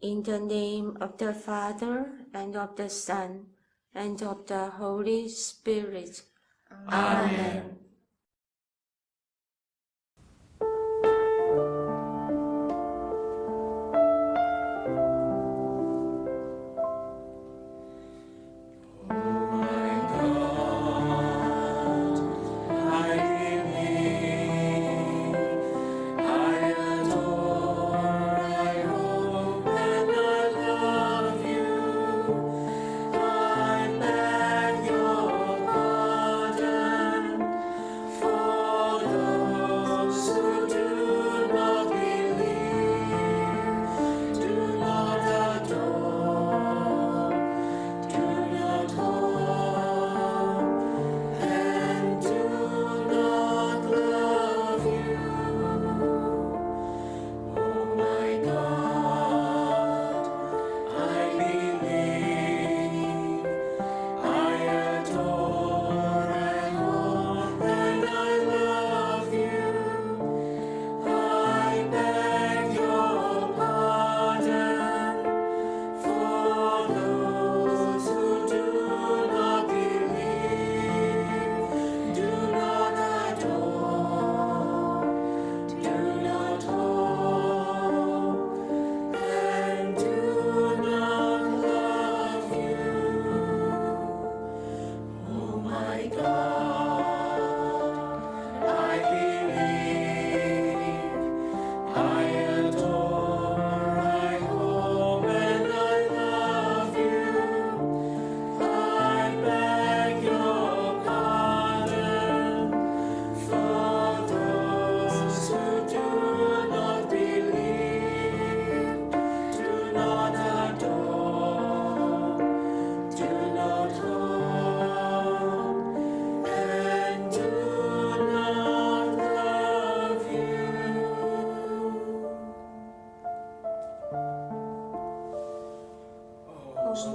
In the name of the Father, and of the Son, and of the Holy Spirit. Amen.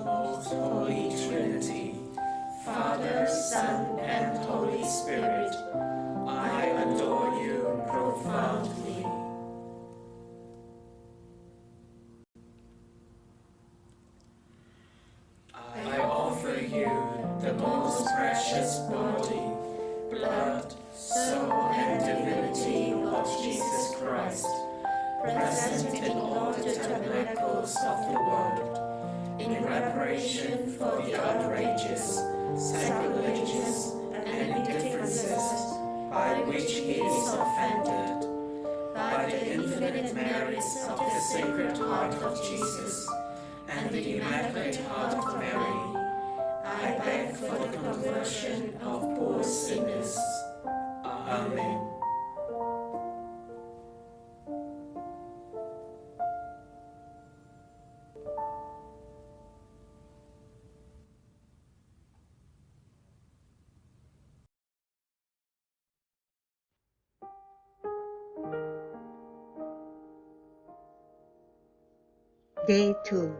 Most Holy Trinity, Father, Son, and Holy Spirit, I adore you profoundly. I offer you the most precious body, blood, soul, and divinity of Jesus Christ, present in all the tabernacles of the world, in reparation for the outrages, sacrileges, and indifferences by which he is offended, by the infinite merits of the Sacred Heart of Jesus and the Immaculate Heart of Mary, I beg for the conversion of poor sinners. Amen. Day 2.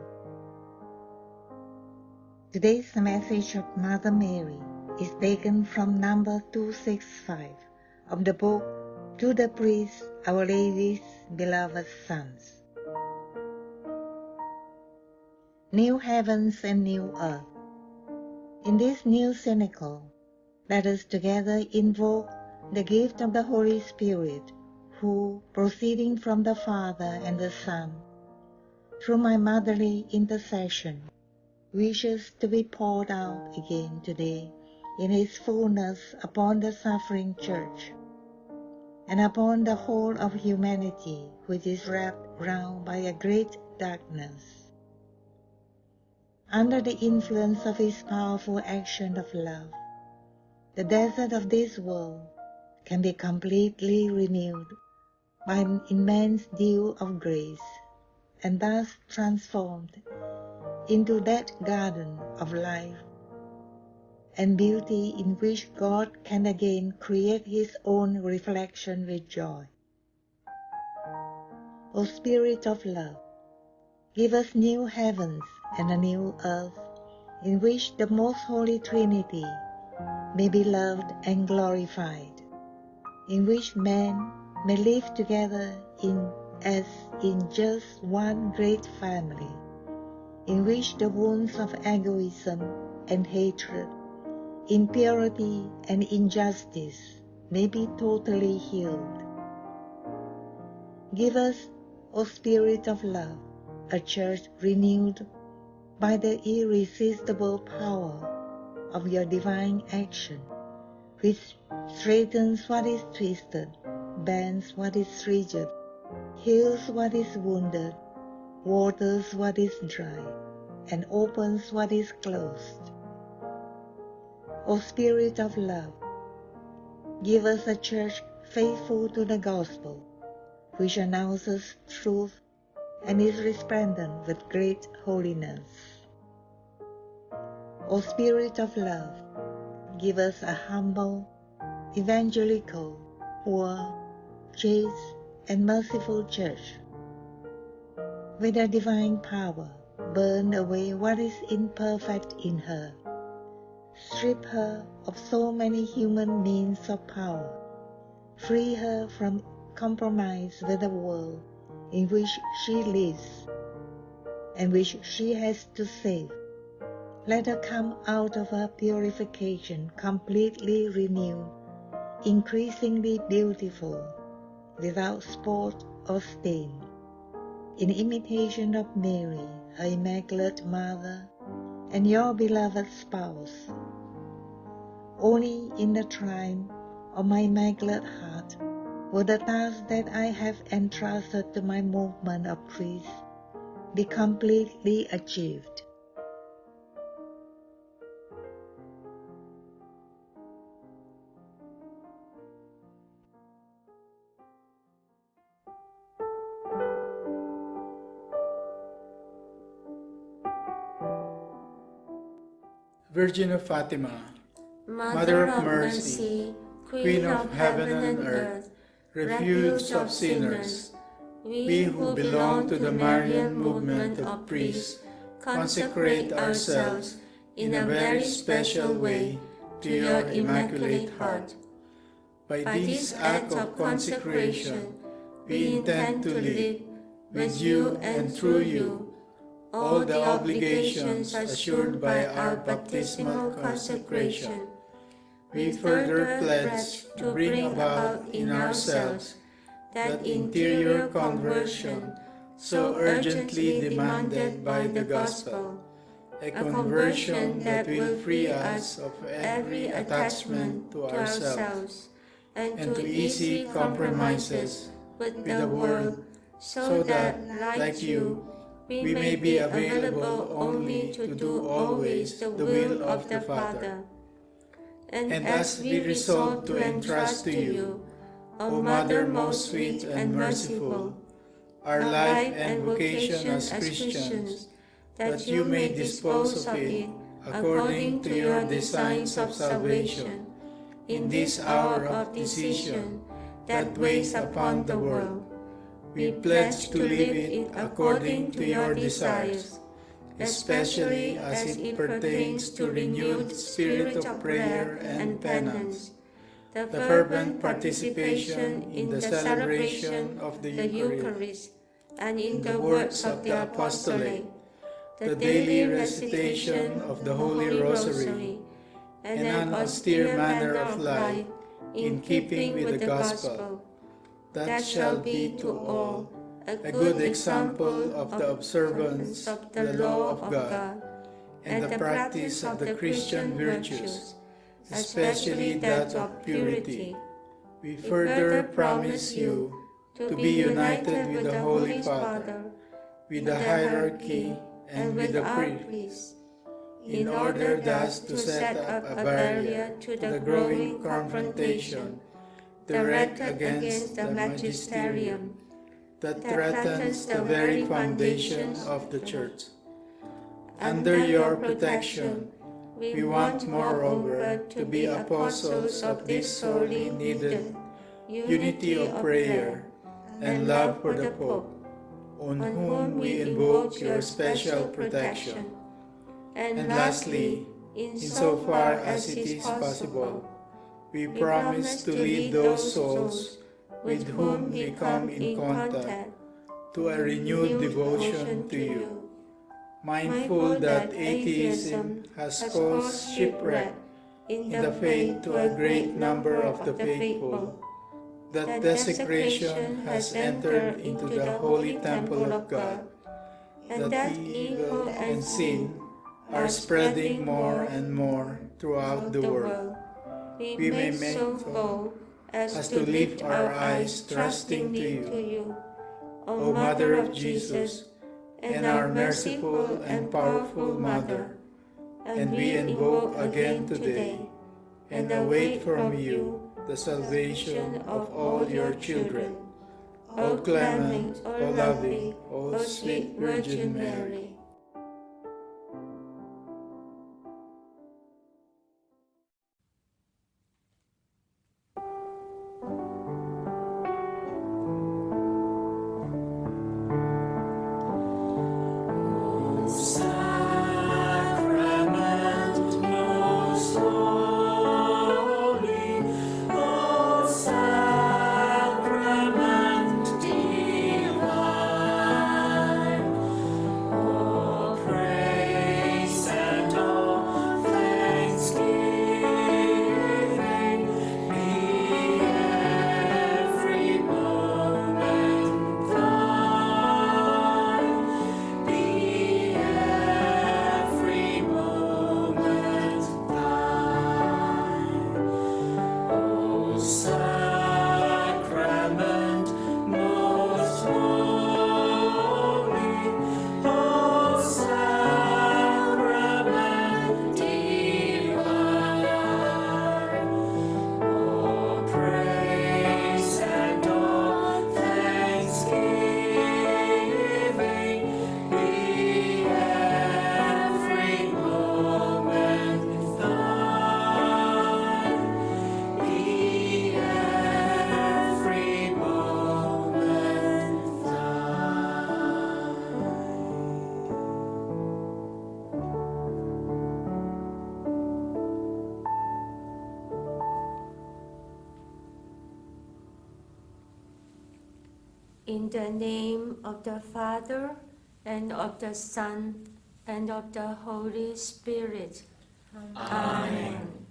Today's message of Mother Mary is taken from number 265 of the book To the Priest, Our Lady's Beloved Sons. New heavens and new earth. In this new cenacle, let us together invoke the gift of the Holy Spirit, who, proceeding from the Father and the Son, through my motherly intercession, wishes to be poured out again today in His fullness upon the suffering Church, and upon the whole of humanity which is wrapped round by a great darkness. Under the influence of His powerful action of love, the desert of this world can be completely renewed by an immense dew of grace, and thus transformed into that garden of life and beauty in which God can again create His own reflection with joy. O Spirit of love, give us new heavens and a new earth in which the Most Holy Trinity may be loved and glorified, in which men may live together in as in just one great family, in which the wounds of egoism and hatred, impurity and injustice may be totally healed. Give us, O Spirit of love, a church renewed by the irresistible power of your divine action, which straightens what is twisted, bends what is rigid, heals what is wounded, waters what is dry, and opens what is closed. O Spirit of love, give us a church faithful to the gospel, which announces truth and is resplendent with great holiness. O Spirit of love, give us a humble, evangelical, poor, chaste, and merciful church. With a divine power, burn away what is imperfect in her. Strip her of so many human means of power. Free her from compromise with the world in which she lives and which she has to save. Let her come out of her purification completely renewed, increasingly beautiful, without spot or stain, in imitation of Mary, her Immaculate Mother, and your beloved spouse. Only in the triumph of my Immaculate Heart will the task that I have entrusted to my movement of priests be completely achieved. Virgin of Fatima, Mother of mercy, Queen of heaven and earth, refuge of sinners, we who belong to the Marian movement of priests consecrate ourselves in a very special way to your Immaculate Heart. By this act of consecration, we intend to live with you and through you all the obligations assured by our baptismal consecration. We further pledge to bring about in ourselves that interior conversion so urgently demanded by the Gospel, a conversion that will free us of every attachment to ourselves and to easy compromises with the world, so that, like you, we may be available only to do always the will of the Father. And as we resolve to entrust to you, O Mother most sweet and merciful, our life and vocation as Christians, that you may dispose of it according to your designs of salvation, in this hour of decision that weighs upon the world, we pledge to live it according to your desires, especially as it pertains to renewed spirit of prayer and penance, the fervent participation in the celebration of the Eucharist and in the works of the apostolate, the daily recitation of the Holy Rosary, and an austere manner of life in keeping with the Gospel, that shall be to all a good example of the observance of the law of God and the practice of the Christian virtues, especially that of purity. We further promise you to be united with the Holy Father, with the hierarchy, and with the priests, in order thus to set up a barrier to the growing confrontation direct against the magisterium that threatens the very foundation of the Church. Under your protection, we want moreover to be apostles of this sorely needed unity of prayer and love for the Pope, on whom we invoke your special protection. And lastly, insofar as it is possible, we promise to lead those souls with whom we come in contact to a renewed devotion to you. Mindful that atheism has caused shipwreck in the faith to a great number of the faithful, that desecration has entered into the holy temple of God, that evil and sin are spreading more and more throughout the world. We may make so as to lift our eyes trustingly to you, O Mother of Jesus, and our merciful and powerful Mother, and we invoke again today and await from you the salvation of all your children. O clement, O loving, O sweet Virgin Mary. Sacrament most holy, O sacrament divine, all praise and all thanksgiving be every moment thine, be every moment thine. O sacrament most holy, O sacrament divine, all praise and all thanksgiving be every moment thine, be every moment In the name of the Father, and of the Son, and of the Holy Spirit. Amen.